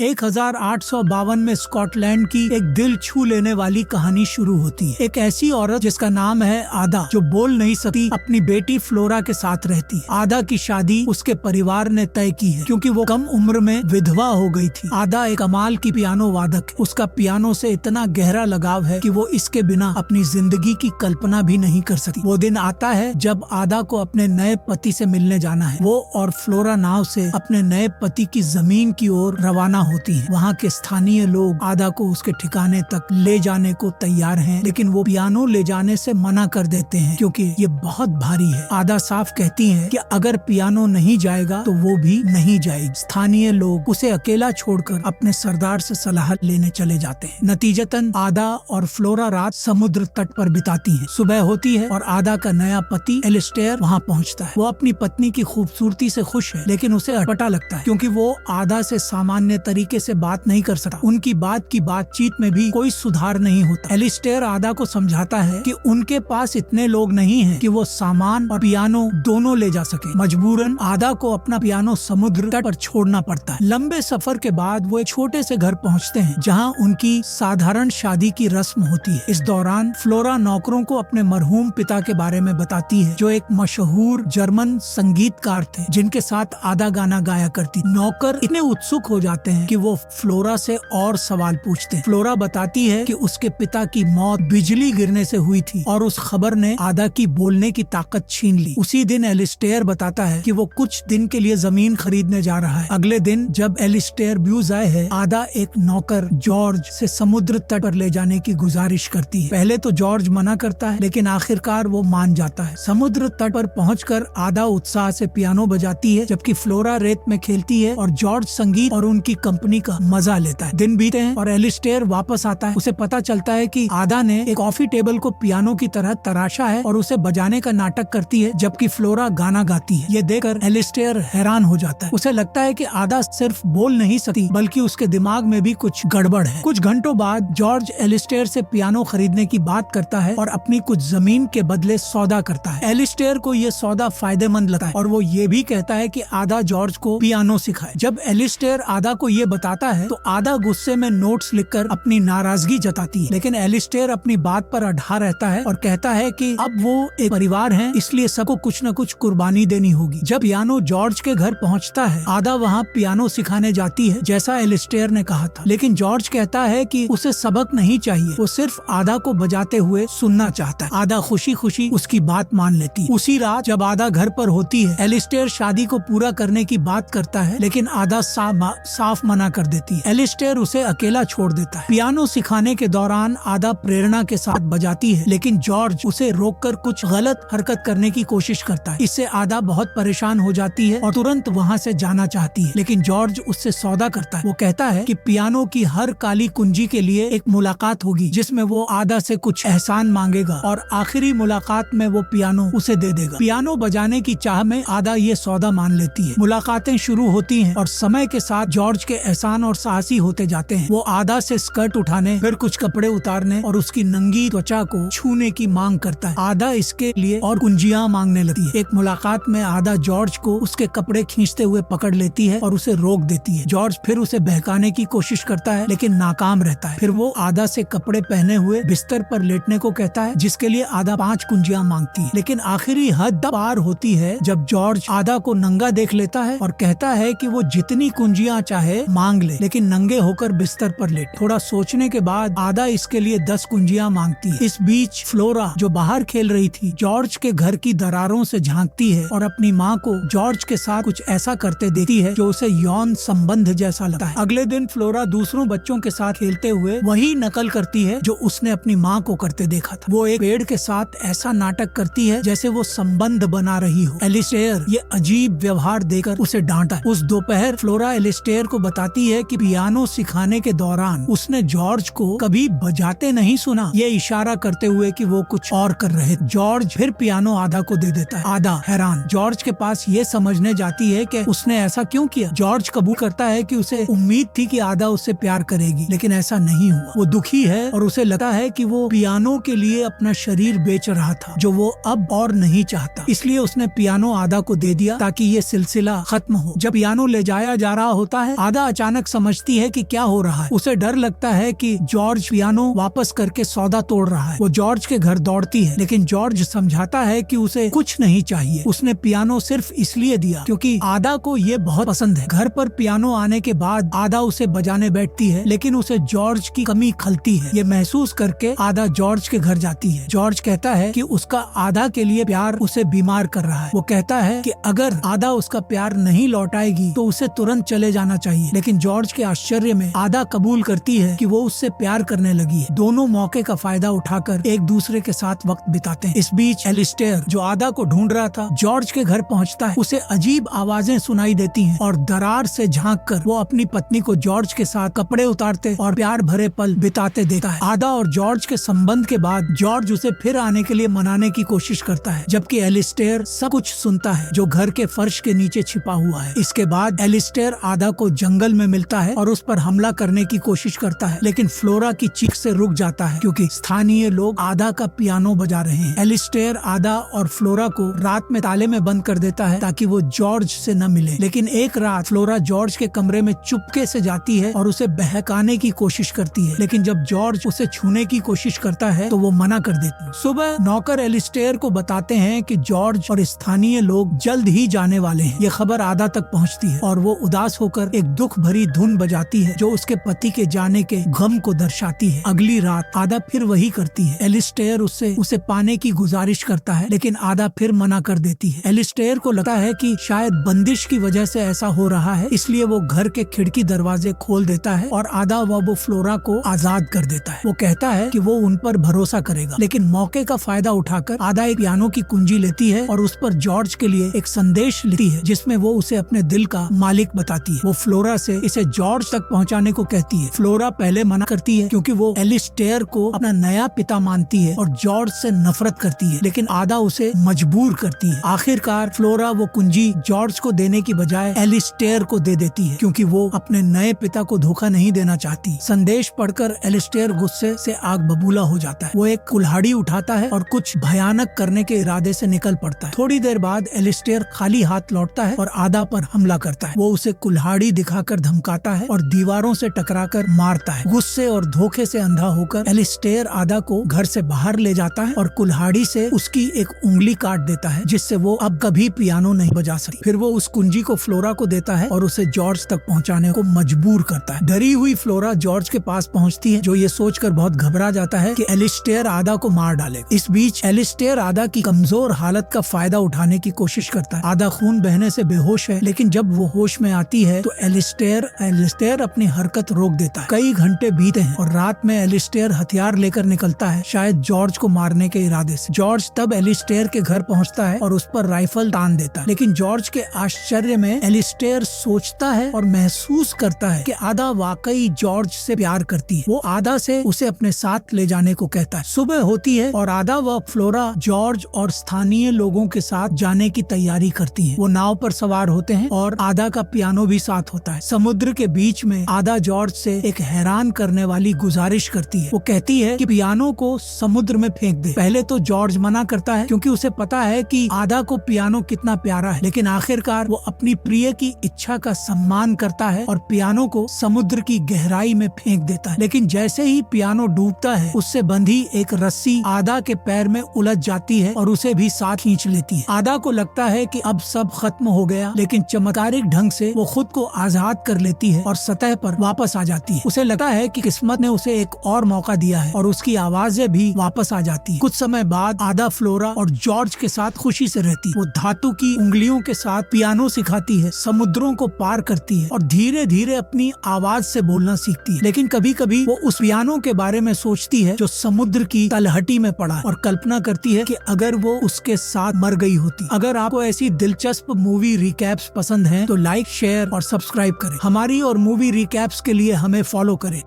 1852 में स्कॉटलैंड की एक दिल छू लेने वाली कहानी शुरू होती है। एक ऐसी औरत जिसका नाम है आदा, जो बोल नहीं सकती, अपनी बेटी फ्लोरा के साथ रहती है। आदा की शादी उसके परिवार ने तय की है क्योंकि वो कम उम्र में विधवा हो गई थी। आदा एक कमाल की पियानो वादक है। उसका पियानो से इतना गहरा लगाव है कि वो इसके बिना अपनी जिंदगी की कल्पना भी नहीं कर सकती। वो दिन आता है जब आदा को अपने नए पति से मिलने जाना है। वो और फ्लोरा नाव से अपने नए पति की जमीन की ओर रवाना होती हैं। वहाँ के स्थानीय लोग आदा को उसके ठिकाने तक ले जाने को तैयार हैं, लेकिन वो पियानो ले जाने से मना कर देते हैं क्योंकि ये बहुत भारी है। आदा साफ कहती है कि अगर पियानो नहीं जाएगा तो वो भी नहीं जाएगी। स्थानीय लोग उसे अकेला छोड़कर अपने सरदार से सलाह लेने चले जाते हैं। नतीजतन आदा और फ्लोरा रात समुद्र तट पर बिताती हैं। सुबह होती है और आदा का नया पति एलिस्टेयर वहाँ पहुँचता है। वो अपनी पत्नी की खूबसूरती से खुश है, लेकिन उसे अटपटा लगता है क्योंकि वो आदा से सामान्य तरीके से बात नहीं कर सकता। उनकी बात की बातचीत में भी कोई सुधार नहीं होता। एलिस्टेयर आदा को समझाता है कि उनके पास इतने लोग नहीं हैं कि वो सामान और पियानो दोनों ले जा सके। मजबूरन आदा को अपना पियानो समुद्र तट पर छोड़ना पड़ता है। लंबे सफर के बाद वो एक छोटे से घर पहुंचते हैं जहां उनकी साधारण शादी की रस्म होती है। इस दौरान फ्लोरा नौकरों को अपने मरहूम पिता के बारे में बताती है, जो एक मशहूर जर्मन संगीतकार थे जिनके साथ आदा गाना गाया करती। नौकर इतने उत्सुक हो जाते हैं कि वो फ्लोरा से और सवाल पूछते हैं। फ्लोरा बताती है कि उसके पिता की मौत बिजली गिरने से हुई थी और उस खबर ने आदा की बोलने की ताकत छीन ली। उसी दिन एलिस्टेयर बताता है कि वो कुछ दिन के लिए जमीन खरीदने जा रहा है। अगले दिन जब एलिस्टेयर ब्यूज आए है, आदा एक नौकर जॉर्ज से समुद्र तट पर ले जाने की गुजारिश करती है। पहले तो जॉर्ज मना करता है, लेकिन आखिरकार वो मान जाता है। समुद्र तट पर पहुंचकर आदा उत्साह से पियानो बजाती है, जबकि फ्लोरा रेत में खेलती है और जॉर्ज संगीत और उनकी कंपनी का मजा लेता है। दिन बीते हैं और एलिस्टेयर वापस आता है। उसे पता चलता है कि आदा ने एक कॉफी टेबल को पियानो की तरह तराशा है और उसे बजाने का नाटक करती है, जबकि फ्लोरा गाना गाती है। ये देखकर एलिस्टेयर हैरान हो जाता है। उसे लगता है कि आदा सिर्फ बोल नहीं सकती, बल्कि उसके दिमाग में भी कुछ गड़बड़ है। कुछ घंटों बाद जॉर्ज एलिस्टेयर से पियानो खरीदने की बात करता है और अपनी कुछ जमीन के बदले सौदा करता है। एलिस्टेयर को ये सौदा फायदेमंद लगता है और वो ये भी कहता है कि आदा जॉर्ज को पियानो सिखाए। जब एलिस्टेयर आदा को ये बताता है तो आदा गुस्से में नोट्स लिखकर अपनी नाराजगी जताती है, लेकिन एलिस्टेयर अपनी बात पर अड़ा रहता है और कहता है कि अब वो एक परिवार है, इसलिए सबको कुछ न कुछ कुर्बानी देनी होगी। जब पियानो जॉर्ज के घर पहुंचता है, आदा वहां पियानो सिखाने जाती है जैसा एलिस्टेयर ने कहा था, लेकिन जॉर्ज कहता है कि उसे सबक नहीं चाहिए, वो सिर्फ आदा को बजाते हुए सुनना चाहता है। आदा खुशी खुशी उसकी बात मान लेती है। उसी रात जब आदा घर पर होती है, एलिस्टेयर शादी को पूरा करने की बात करता है, लेकिन आदा साफ मना कर देती है। एलिस्टेयर उसे अकेला छोड़ देता है। पियानो सिखाने के दौरान आदा प्रेरणा के साथ बजाती है, लेकिन जॉर्ज उसे रोककर कुछ गलत हरकत करने की कोशिश करता है। इससे आदा बहुत परेशान हो जाती है और तुरंत वहाँ से जाना चाहती है, लेकिन जॉर्ज उससे सौदा करता है। वो कहता है कि पियानो की हर काली कुंजी के लिए एक मुलाकात होगी जिसमें वो आदा से कुछ एहसान मांगेगा और आखिरी मुलाकात में वो पियानो उसे दे देगा। पियानो बजाने की चाह में आदा ये सौदा मान लेती है। मुलाकातें शुरू होती हैं और समय के साथ जॉर्ज के एहसान और साहसी होते जाते हैं। वो आदा से स्कर्ट उठाने, फिर कुछ कपड़े उतारने और उसकी नंगी त्वचा को छूने की मांग करता है। आदा इसके लिए और कुंजियां मांगने लगती है। एक मुलाकात में आदा जॉर्ज को उसके कपड़े खींचते हुए पकड़ लेती है और उसे रोक देती है। जॉर्ज फिर उसे बहकाने की कोशिश करता है, लेकिन नाकाम रहता है। फिर वो आदा से कपड़े पहने हुए बिस्तर पर लेटने को कहता है, जिसके लिए आदा 5 कुंजियां मांगती है। लेकिन आखिरी हद पार होती है जब जॉर्ज आदा को नंगा देख लेता है और कहता है कि वो जितनी कुंजियां चाहे मांग ले, लेकिन नंगे होकर बिस्तर पर लेट। थोड़ा सोचने के बाद आदा इसके लिए 10 कुंजियां मांगती है। इस बीच फ्लोरा, जो बाहर खेल रही थी, जॉर्ज के घर की दरारों से झांकती है और अपनी माँ को जॉर्ज के साथ कुछ ऐसा करते देखती है जो उसे यौन संबंध जैसा लगता है। अगले दिन फ्लोरा दूसरों बच्चों के साथ खेलते हुए वही नकल करती है जो उसने अपनी माँ को करते देखा था। वो एक पेड़ के साथ ऐसा नाटक करती है जैसे वो संबंध बना रही हो। एलिस्टेयर ये अजीब व्यवहार देकर उसे डांटा। उस दोपहर फ्लोरा एलिस्टेयर को बताती है कि पियानो सिखाने के दौरान उसने जॉर्ज को कभी बजाते नहीं सुना, ये इशारा करते हुए कि वो कुछ और कर रहे। जॉर्ज फिर पियानो आदा को दे देता है। आदा हैरान जॉर्ज के पास ये समझने जाती है कि उसने ऐसा क्यों किया। जॉर्ज कबूल करता है कि उसे उम्मीद थी कि आदा उससे प्यार करेगी, लेकिन ऐसा नहीं हुआ। वो दुखी है और उसे लगता है कि वो पियानो के लिए अपना शरीर बेच रहा था, जो वो अब और नहीं चाहता। इसलिए उसने पियानो आदा को दे दिया ताकि ये सिलसिला खत्म हो। जब पियानो ले जाया जा रहा होता है, आदा अचानक समझती है कि क्या हो रहा है। उसे डर लगता है कि जॉर्ज पियानो वापस करके सौदा तोड़ रहा है। वो जॉर्ज के घर दौड़ती है, लेकिन जॉर्ज समझाता है कि उसे कुछ नहीं चाहिए, उसने पियानो सिर्फ इसलिए दिया क्योंकि आदा को ये बहुत पसंद है। घर पर पियानो आने के बाद आदा उसे बजाने बैठती है, लेकिन उसे जॉर्ज की कमी खलती है। ये महसूस करके आदा जॉर्ज के घर जाती है। जॉर्ज कहता है कि उसका आदा के लिए प्यार उसे बीमार कर रहा है। वो कहता है कि अगर आदा उसका प्यार नहीं लौटाएगी तो उसे तुरंत चले जाना चाहिए, लेकिन जॉर्ज के आश्चर्य में आदा कबूल करती है कि वो उससे प्यार करने लगी है। दोनों मौके का फायदा उठाकर एक दूसरे के साथ वक्त बिताते हैं। इस बीच एलिस्टेयर, जो आदा को ढूंढ रहा था, जॉर्ज के घर पहुंचता है। उसे अजीब आवाजें सुनाई देती हैं और दरार से झांककर वो अपनी पत्नी को जॉर्ज के साथ कपड़े उतारते और प्यार भरे पल बिताते देखता है। आदा और जॉर्ज के संबंध के बाद जॉर्ज उसे फिर आने के लिए मनाने की कोशिश करता है, जबकि एलिस्टेयर सब कुछ सुनता है जो घर के फर्श के नीचे छिपा हुआ है। इसके बाद एलिस्टेयर आदा को जंगल में मिलता है और उस पर हमला करने की कोशिश करता है, लेकिन फ्लोरा की चीख से रुक जाता है क्योंकि स्थानीय लोग आदा का पियानो बजा रहे हैं। एलिस्टेयर आदा और फ्लोरा को रात में ताले में बंद कर देता है ताकि वो जॉर्ज से न मिले, लेकिन एक रात फ्लोरा जॉर्ज के कमरे में चुपके से जाती है और उसे बहकाने की कोशिश करती है, लेकिन जब जॉर्ज उसे छूने की कोशिश करता है तो वो मना कर देती है। सुबह नौकर एलिस्टेयर को बताते हैं कि जॉर्ज और स्थानीय लोग जल्द ही जाने वाले हैं। ये खबर आदा तक पहुंचती है और वो उदास होकर एक दुख भरी धुन बजाती है जो उसके पति के जाने के गम को दर्शाती है। अगली रात आदा फिर वही करती है। एलिस्टेयर उसे पाने की गुजारिश करता है, लेकिन आदा फिर मना कर देती है। एलिस्टेयर को लगता है कि शायद बंदिश की वजह से ऐसा हो रहा है, इसलिए वो घर के खिड़की दरवाजे खोल देता है और आदा व फ्लोरा को आजाद कर देता है। वो कहता है कि वो उन पर भरोसा करेगा, लेकिन मौके का फायदा उठाकर आदा एक पियानो की कुंजी लेती है और उस पर जॉर्ज के लिए एक संदेश लिखती है जिसमें वो उसे अपने दिल का मालिक बताती है। वो फ्लोरा से इसे जॉर्ज तक पहुंचाने को कहती है। फ्लोरा पहले मना करती है क्योंकि वो एलिस्टेयर को अपना नया पिता मानती है और जॉर्ज से नफरत करती है, लेकिन आदा उसे मजबूर करती है। आखिरकार फ्लोरा वो कुंजी जॉर्ज को देने की बजाय एलिस्टेयर को दे देती है क्योंकि वो अपने नए पिता को धोखा नहीं देना चाहती। संदेश पढ़कर एलिस्टेयर गुस्से से आग बबूला हो जाता है। वो एक कुल्हाड़ी उठाता है और कुछ भयानक करने के इरादे से निकल पड़ता है। थोड़ी देर बाद एलिस्टेयर खाली हाथ लौटता है और आदा पर हमला करता है। वो उसे कुल्हाड़ी दिखाकर धमकाता है और दीवारों से टकराकर मारता है। गुस्से और धोखे से अंधा होकर एलिस्टेयर आदा को घर से बाहर ले जाता है और कुल्हाड़ी से उसकी एक उंगली काट देता है, जिससे वो अब कभी पियानो नहीं बजा सकती। फिर वो उस कुंजी को फ्लोरा को देता है और उसे जॉर्ज तक पहुंचाने को मजबूर करता है। डरी हुई फ्लोरा जॉर्ज के पास पहुंचती है, जो ये सोचकर बहुत घबरा जाता है कि एलिस्टेयर आदा को मार डालेगा। इस बीच एलिस्टेयर आदा की कमजोर हालत का फायदा उठाने की कोशिश करता है। आदा खून बहने से बेहोश है, लेकिन जब वो होश में आती है तो एलिस्टेयर अपनी हरकत रोक देता है। कई घंटे बीते हैं और रात में एलिस्टेयर हथियार लेकर निकलता है, शायद जॉर्ज को मारने के इरादे से। जॉर्ज तब एलिस्टेयर के घर पहुंचता है और उस पर राइफल तान देता है, लेकिन जॉर्ज के आश्चर्य में एलिस्टेयर सोचता है और महसूस करता है कि आदा वाकई जॉर्ज से प्यार करती है। वो आदा से उसे अपने साथ ले जाने को कहता है। सुबह होती है और आदा व फ्लोरा जॉर्ज और स्थानीय लोगों के साथ जाने की तैयारी करती हैं। वो नाव पर सवार होते हैं और आदा का पियानो भी साथ होता है। समुद्र के बीच में आदा जॉर्ज से एक हैरान करने वाली गुजारिश करती है। वो कहती है कि पियानो को समुद्र में फेंक दे। पहले तो जॉर्ज मना करता है क्योंकि उसे पता है कि आदा को पियानो कितना प्यारा है, लेकिन आखिरकार वो अपनी प्रिय की इच्छा का सम्मान करता है और पियानो को समुद्र की गहराई में फेंक देता है। लेकिन जैसे ही पियानो डूबता है, उससे बंधी एक रस्सी आदा के पैर में उलझ जाती है और उसे भी साथ खींच लेती है। आदा को लगता है कि अब सब खत्म हो गया, लेकिन चमत्कारिक ढंग से वो खुद को आजाद कर लेती है और सतह पर वापस आ जाती है। उसे लगता है कि किस्मत ने उसे एक और मौका दिया है और उसकी आवाजें भी वापस आ जाती है। कुछ समय बाद आदा फ्लोरा और जॉर्ज के साथ खुशी से रहती है। वो धातु की उंगलियों के साथ पियानो सिखाती है, समुद्रों को पार करती है और धीरे धीरे अपनी आवाज से बोलना सीखती है। लेकिन कभी कभी वो उस पियानो के बारे में सोचती है जो समुद्र की तलहटी में पड़ा है और कल्पना करती है कि अगर वो उसके साथ मर गई होती। अगर आपको ऐसी दिलचस्प मूवी रिकैप्स पसंद हैं तो लाइक, शेयर और सब्सक्राइब करें। हमारी और मूवी रिकैप्स के लिए हमें फॉलो करें।